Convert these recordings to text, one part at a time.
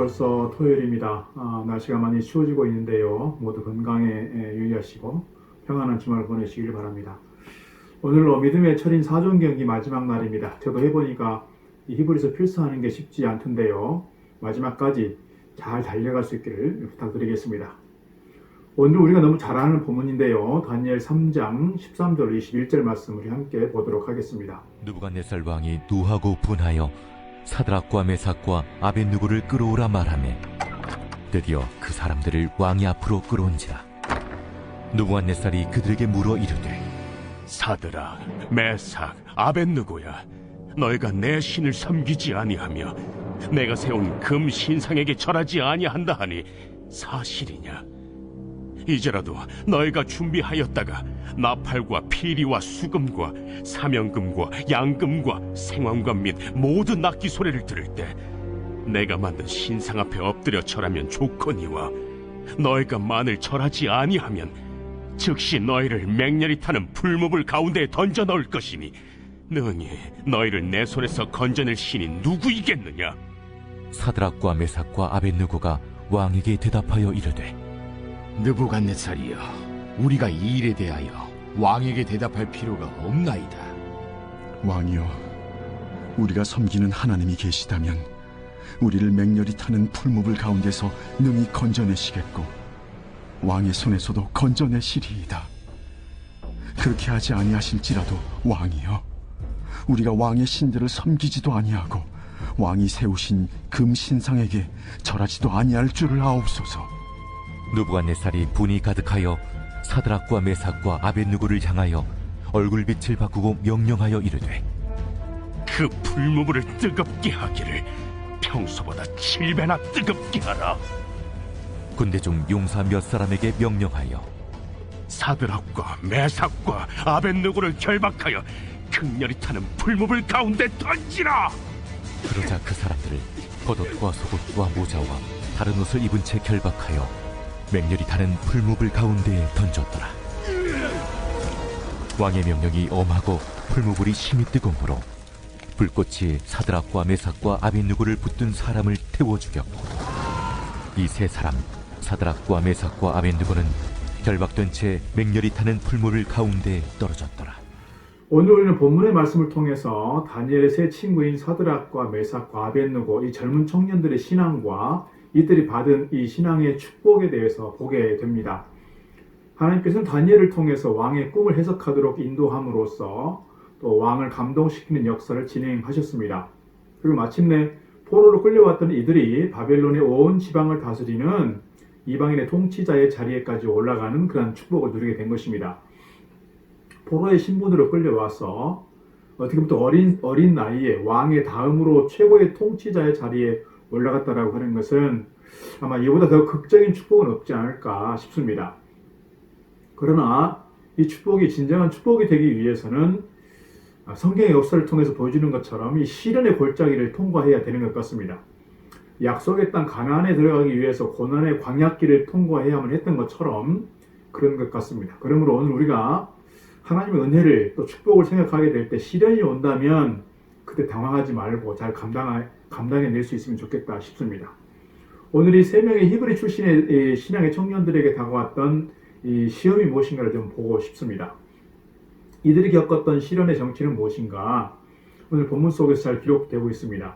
벌써 토요일입니다. 날씨가 많이 추워지고 있는데요. 모두 건강에 유의하시고 평안한 주말 보내시길 바랍니다. 오늘로 믿음의 철인 사종 경기 마지막 날입니다. 저도 해보니까 이 히브리서 필사하는 게 쉽지 않던데요. 마지막까지 잘 달려갈 수 있기를 부탁드리겠습니다. 오늘 우리가 너무 잘 아는 본문인데요. 다니엘 3장 13절 21절 말씀 우리 함께 보도록 하겠습니다. 느부갓네살 왕이 노하고 분하여 사드락과 메삭과 아벳느고를 끌어오라 말하매 드디어 그 사람들을 왕이 앞으로 끌어온지라. 느부갓네살이 그들에게 물어 이르되 사드락, 메삭, 아벳느고야, 너희가 내 신을 섬기지 아니하며 내가 세운 금 신상에게 절하지 아니한다 하니 사실이냐? 이제라도 너희가 준비하였다가 나팔과 피리와 수금과 사명금과 양금과 생황관 및 모든 악기 소리를 들을 때 내가 만든 신상 앞에 엎드려 절하면 좋거니와 너희가 만일 절하지 아니하면 즉시 너희를 맹렬히 타는 풀무불 가운데에 던져 넣을 것이니 능히 너희를 내 손에서 건져낼 신이 누구이겠느냐? 사드락과 메삭과 아벳느고가 왕에게 대답하여 이르되 느부갓네살이여, 우리가 이 일에 대하여 왕에게 대답할 필요가 없나이다. 왕이여, 우리가 섬기는 하나님이 계시다면 우리를 맹렬히 타는 풀무불 가운데서 능히 건져내시겠고 왕의 손에서도 건져내시리이다. 그렇게 하지 아니하실지라도 왕이여, 우리가 왕의 신들을 섬기지도 아니하고 왕이 세우신 금 신상에게 절하지도 아니할 줄을 아옵소서. 느부갓네살이 분이 가득하여 사드락과 메삭과 아벳느고를 향하여 얼굴빛을 바꾸고 명령하여 이르되 그 풀무불을 뜨겁게 하기를 평소보다 7배나 뜨겁게 하라. 군대 중 용사 몇 사람에게 명령하여 사드락과 메삭과 아벳느고를 결박하여 극렬히 타는 풀무불 가운데 던지라. 그러자 그 사람들을 겉옷과 속옷과 모자와 다른 옷을 입은 채 결박하여 맹렬히 타는 풀무불 가운데에 던졌더라. 왕의 명령이 엄하고 풀무불이 심히 뜨거우므로 불꽃이 사드락과 메삭과 아벳느고를 붙든 사람을 태워 죽였고 이 세 사람 사드락과 메삭과 아벳느고는 결박된 채 맹렬히 타는 풀무불 가운데에 떨어졌더라. 오늘 우리는 본문의 말씀을 통해서 다니엘의 세 친구인 사드락과 메삭과 아벳느고 이 젊은 청년들의 신앙과 이들이 받은 이 신앙의 축복에 대해서 보게 됩니다. 하나님께서는 다니엘을 통해서 왕의 꿈을 해석하도록 인도함으로써 또 왕을 감동시키는 역사를 진행하셨습니다. 그리고 마침내 포로로 끌려왔던 이들이 바벨론의 온 지방을 다스리는 이방인의 통치자의 자리에까지 올라가는 그런 축복을 누리게 된 것입니다. 포로의 신분으로 끌려와서 어떻게 보면 어린 나이에 왕의 다음으로 최고의 통치자의 자리에 올라갔다라고 하는 것은 아마 이보다 더 극적인 축복은 없지 않을까 싶습니다. 그러나 이 축복이 진정한 축복이 되기 위해서는 성경의 역사를 통해서 보여주는 것처럼 이 시련의 골짜기를 통과해야 되는 것 같습니다. 약속의 땅 가나안에 들어가기 위해서 고난의 광야길을 통과해야만 했던 것처럼 그런 것 같습니다. 그러므로 오늘 우리가 하나님의 은혜를 또 축복을 생각하게 될 때 시련이 온다면 그때 당황하지 말고 잘 감당해낼 수 있으면 좋겠다 싶습니다. 오늘 이 세 명의 히브리 출신의 신앙의 청년들에게 다가왔던 이 시험이 무엇인가를 좀 보고 싶습니다. 이들이 겪었던 시련의 정체는 무엇인가? 오늘 본문 속에서 잘 기록되고 있습니다.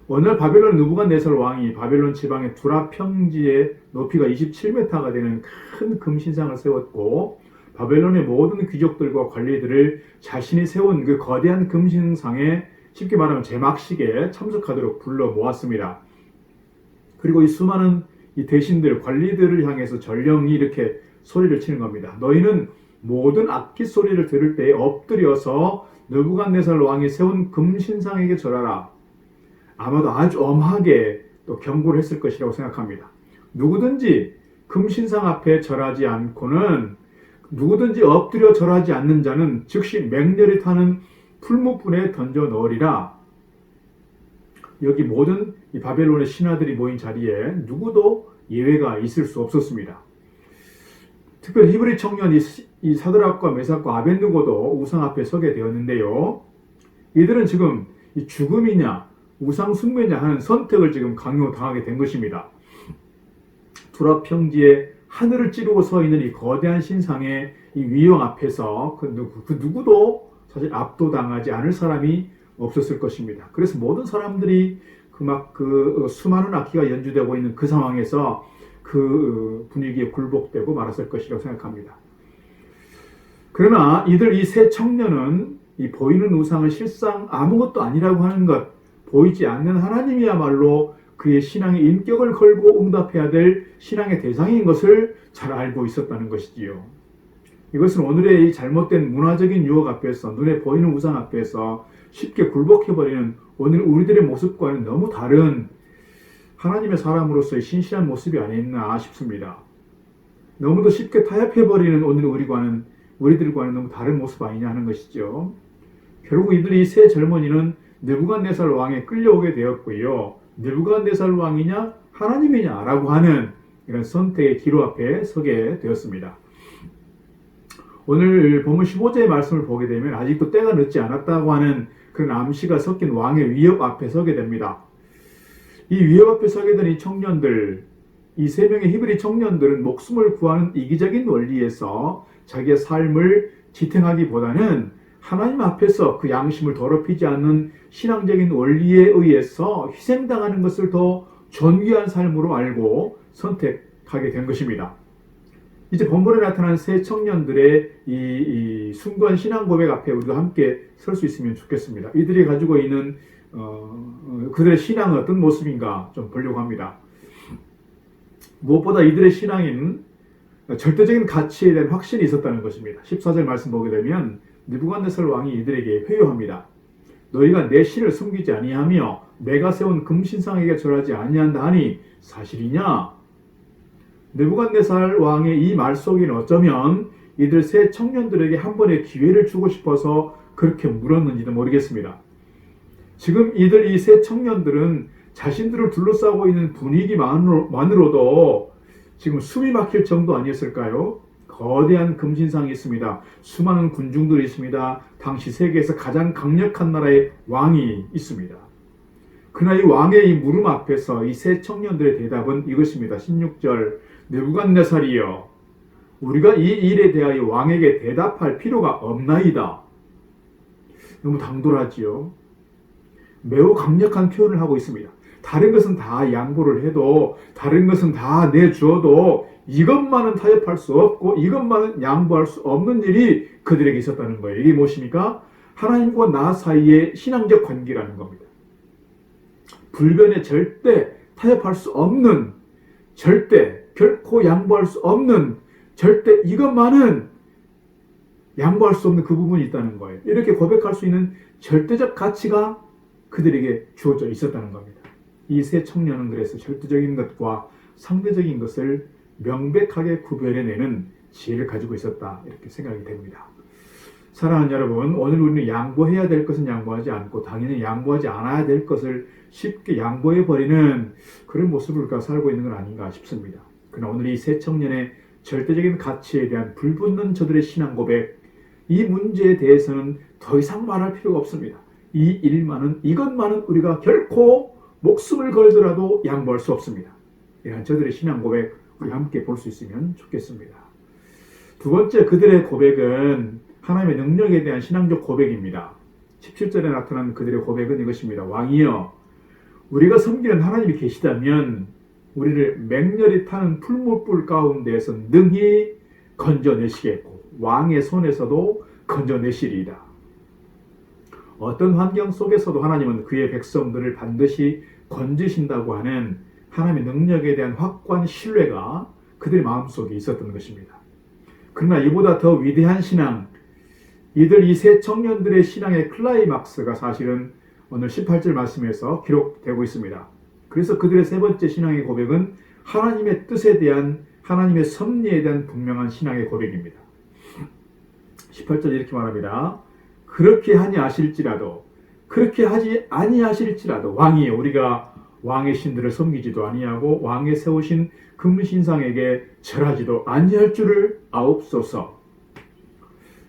어느 날 바벨론 느부갓네살 왕이 바벨론 지방의 두라 평지에 높이가 27m가 되는 큰 금신상을 세웠고 바벨론의 모든 귀족들과 관리들을 자신이 세운 그 거대한 금신상에 쉽게 말하면 제막식에 참석하도록 불러 모았습니다. 그리고 이 수많은 이 대신들, 관리들을 향해서 전령이 이렇게 소리를 치는 겁니다. 너희는 모든 악기 소리를 들을 때에 엎드려서 느부갓네살 왕이 세운 금신상에게 절하라. 아마도 아주 엄하게 또 경고를 했을 것이라고 생각합니다. 누구든지 금신상 앞에 절하지 않고는 누구든지 엎드려 절하지 않는 자는 즉시 맹렬히 타는 풀무불에 던져 넣으리라. 여기 모든 이 바벨론의 신하들이 모인 자리에 누구도 예외가 있을 수 없었습니다. 특별히 히브리 청년 이 사드락과 메삭과 아벳느고도 우상 앞에 서게 되었는데요. 이들은 지금 이 죽음이냐 우상 숭배냐 하는 선택을 지금 강요당하게 된 것입니다. 두랍 평지에 하늘을 찌르고 서 있는 이 거대한 신상의 이 위용 앞에서 그 누구도 사실 압도당하지 않을 사람이 없었을 것입니다. 그래서 모든 사람들이 그 수많은 악기가 연주되고 있는 그 상황에서 그 분위기에 굴복되고 말았을 것이라고 생각합니다. 그러나 이 세 청년은 이 보이는 우상은 실상 아무것도 아니라고 하는 것, 보이지 않는 하나님이야말로 그의 신앙의 인격을 걸고 응답해야 될 신앙의 대상인 것을 잘 알고 있었다는 것이지요. 이것은 오늘의 이 잘못된 문화적인 유혹 앞에서, 눈에 보이는 우상 앞에서 쉽게 굴복해버리는 오늘 우리들의 모습과는 너무 다른 하나님의 사람으로서의 신실한 모습이 아니었나 싶습니다. 너무도 쉽게 타협해버리는 오늘 우리들과는 너무 다른 모습 아니냐 하는 것이죠. 결국 이 세 젊은이는 느부갓네살 왕에 끌려오게 되었고요. 느부갓네살 왕이냐 하나님이냐 라고 하는 이런 선택의 기로 앞에 서게 되었습니다. 오늘 본문 15절의 말씀을 보게 되면 아직도 때가 늦지 않았다고 하는 그런 암시가 섞인 왕의 위협 앞에 서게 됩니다. 이 위협 앞에 서게 된 이 청년들, 이 세 명의 히브리 청년들은 목숨을 구하는 이기적인 원리에서 자기의 삶을 지탱하기보다는 하나님 앞에서 그 양심을 더럽히지 않는 신앙적인 원리에 의해서 희생당하는 것을 더 존귀한 삶으로 알고 선택하게 된 것입니다. 이제 본문에 나타난 세 청년들의 이 숭고한 신앙 고백 앞에 우리가 함께 설 수 있으면 좋겠습니다. 이들이 가지고 있는 그들의 신앙은 어떤 모습인가 좀 보려고 합니다. 무엇보다 이들의 신앙인 절대적인 가치에 대한 확신이 있었다는 것입니다. 14절 말씀 보게 되면 느부갓네살 왕이 이들에게 회유합니다. 너희가 내 신을 숨기지 아니하며 내가 세운 금신상에게 절하지 아니한다 하니 사실이냐? 느부갓네살 왕의 이 말 속에는 어쩌면 이들 세 청년들에게 한 번의 기회를 주고 싶어서 그렇게 물었는지도 모르겠습니다. 지금 이 세 청년들은 자신들을 둘러싸고 있는 분위기만으로도 지금 숨이 막힐 정도 아니었을까요? 거대한 금신상이 있습니다. 수많은 군중들이 있습니다. 당시 세계에서 가장 강력한 나라의 왕이 있습니다. 그러나 이 왕의 이 물음 앞에서 이 세 청년들의 대답은 이것입니다. 16절 느부갓네살이여 우리가 이 일에 대하여 왕에게 대답할 필요가 없나이다. 너무 당돌하지요. 매우 강력한 표현을 하고 있습니다. 다른 것은 다 양보를 해도 다른 것은 다 내주어도 이것만은 타협할 수 없고 이것만은 양보할 수 없는 일이 그들에게 있었다는 거예요. 이게 무엇입니까? 하나님과 나 사이의 신앙적 관계라는 겁니다. 불변에 절대 타협할 수 없는, 절대 결코 양보할 수 없는, 절대 이것만은 양보할 수 없는 그 부분이 있다는 거예요. 이렇게 고백할 수 있는 절대적 가치가 그들에게 주어져 있었다는 겁니다. 이 세 청년은 그래서 절대적인 것과 상대적인 것을 명백하게 구별해내는 지혜를 가지고 있었다 이렇게 생각이 됩니다. 사랑하는 여러분, 오늘 우리는 양보해야 될 것은 양보하지 않고 당연히 양보하지 않아야 될 것을 쉽게 양보해버리는 그런 모습을 우리가 살고 있는 건 아닌가 싶습니다. 그러나 오늘 이 세 청년의 절대적인 가치에 대한 불붙는 저들의 신앙 고백, 이 문제에 대해서는 더 이상 말할 필요가 없습니다. 이 일만은, 이것만은 우리가 결코 목숨을 걸더라도 양보할 수 없습니다. 이러한 저들의 신앙 고백 우리 함께 볼 수 있으면 좋겠습니다. 두 번째, 그들의 고백은 하나님의 능력에 대한 신앙적 고백입니다. 17절에 나타난 그들의 고백은 이것입니다. 왕이여 우리가 섬기는 하나님이 계시다면 우리를 맹렬히 타는 풀무불 가운데에서 능히 건져내시겠고 왕의 손에서도 건져내시리이다. 어떤 환경 속에서도 하나님은 그의 백성들을 반드시 건지신다고 하는 하나님의 능력에 대한 확고한 신뢰가 그들의 마음속에 있었던 것입니다. 그러나 이보다 더 위대한 신앙, 이 세 청년들의 신앙의 클라이막스가 사실은 오늘 18절 말씀에서 기록되고 있습니다. 그래서 그들의 세 번째 신앙의 고백은 하나님의 뜻에 대한, 하나님의 섭리에 대한 분명한 신앙의 고백입니다. 18절 이렇게 말합니다. 그렇게 하니 아실지라도, 그렇게 하지 아니하실지라도 왕이여 우리가 왕의 신들을 섬기지도 아니하고 왕의 세우신 금신상에게 절하지도 아니할 줄을 아옵소서.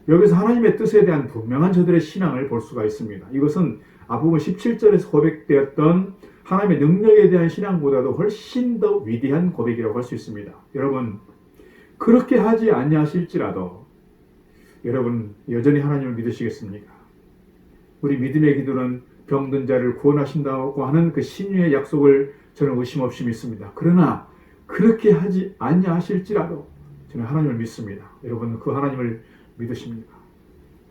여기서 하나님의 뜻에 대한 분명한 저들의 신앙을 볼 수가 있습니다. 이것은 앞부분 17절에서 고백되었던 하나님의 능력에 대한 신앙보다도 훨씬 더 위대한 고백이라고 할 수 있습니다. 여러분, 그렇게 하지 아니하실지라도 여러분 여전히 하나님을 믿으시겠습니까? 우리 믿음의 기도는 병든 자를 구원하신다고 하는 그 신유의 약속을 저는 의심 없이 믿습니다. 그러나 그렇게 하지 아니하실지라도 저는 하나님을 믿습니다. 여러분, 그 하나님을 믿으십니까?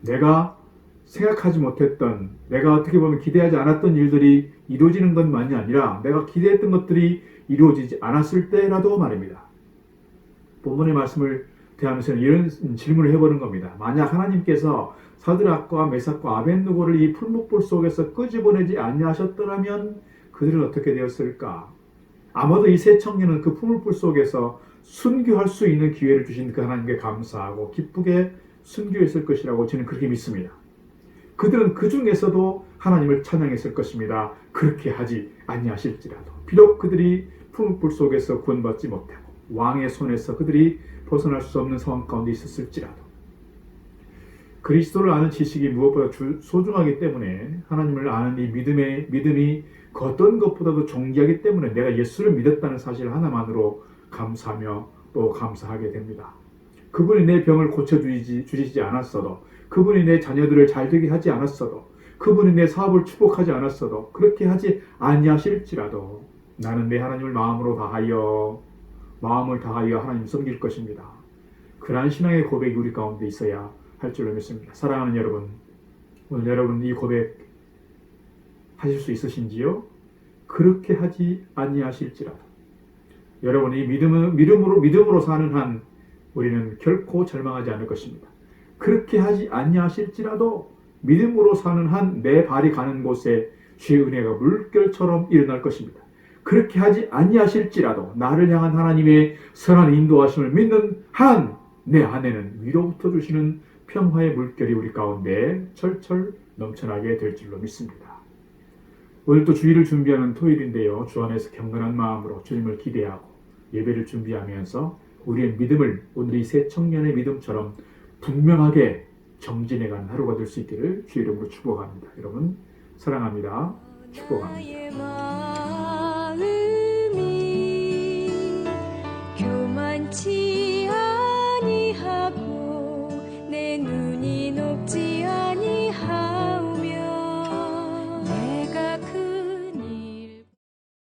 내가 생각하지 못했던, 내가 어떻게 보면 기대하지 않았던 일들이 이루어지는 것만이 아니라 내가 기대했던 것들이 이루어지지 않았을 때라도 말입니다. 본문의 말씀을 대하면서 이런 질문을 해보는 겁니다. 만약 하나님께서 사드락과 메삭과 아벳느고를 이 풀무불 속에서 끄집어내지 아니하셨더라면 그들은 어떻게 되었을까? 아마도 이 세 청년은 그 풀무불 속에서 순교할 수 있는 기회를 주신 그 하나님께 감사하고 기쁘게 순교했을 것이라고 저는 그렇게 믿습니다. 그들은 그 중에서도 하나님을 찬양했을 것입니다. 그렇게 하지 아니하실지라도. 비록 그들이 풀무불 속에서 구원받지 못하고 왕의 손에서 그들이 벗어날 수 없는 상황 가운데 있었을지라도. 그리스도를 아는 지식이 무엇보다 소중하기 때문에 하나님을 아는 이 믿음이 그 어떤 것보다도 존귀하기 때문에 내가 예수를 믿었다는 사실 하나만으로 감사하며 또 감사하게 됩니다. 그분이 내 병을 고쳐주시지 않았어도, 그분이 내 자녀들을 잘되게 하지 않았어도, 그분이 내 사업을 축복하지 않았어도, 그렇게 하지 아니하실지라도 나는 내 하나님을 마음을 다하여 하나님 섬길 것입니다. 그러한 신앙의 고백이 우리 가운데 있어야 할 줄로 믿습니다. 사랑하는 여러분, 오늘 여러분 이 고백 하실 수 있으신지요? 그렇게 하지 아니하실지라도 여러분이 믿음으로 사는 한 우리는 결코 절망하지 않을 것입니다. 그렇게 하지 아니하실지라도 믿음으로 사는 한 내 발이 가는 곳에 주의 은혜가 물결처럼 일어날 것입니다. 그렇게 하지 아니하실지라도 나를 향한 하나님의 선한 인도하심을 믿는 한 내 안에는 위로부터 주시는 평화의 물결이 우리 가운데 철철 넘쳐나게 될 줄로 믿습니다. 오늘 또 주일을 준비하는 토요일인데요. 주 안에서 경건한 마음으로 주님을 기대하고 예배를 준비하면서 우리의 믿음을 오늘 이 세 청년의 믿음처럼 분명하게 정진해가는 하루가 될 수 있기를 주의 이름으로 축복합니다. 여러분 사랑합니다. 축복합니다.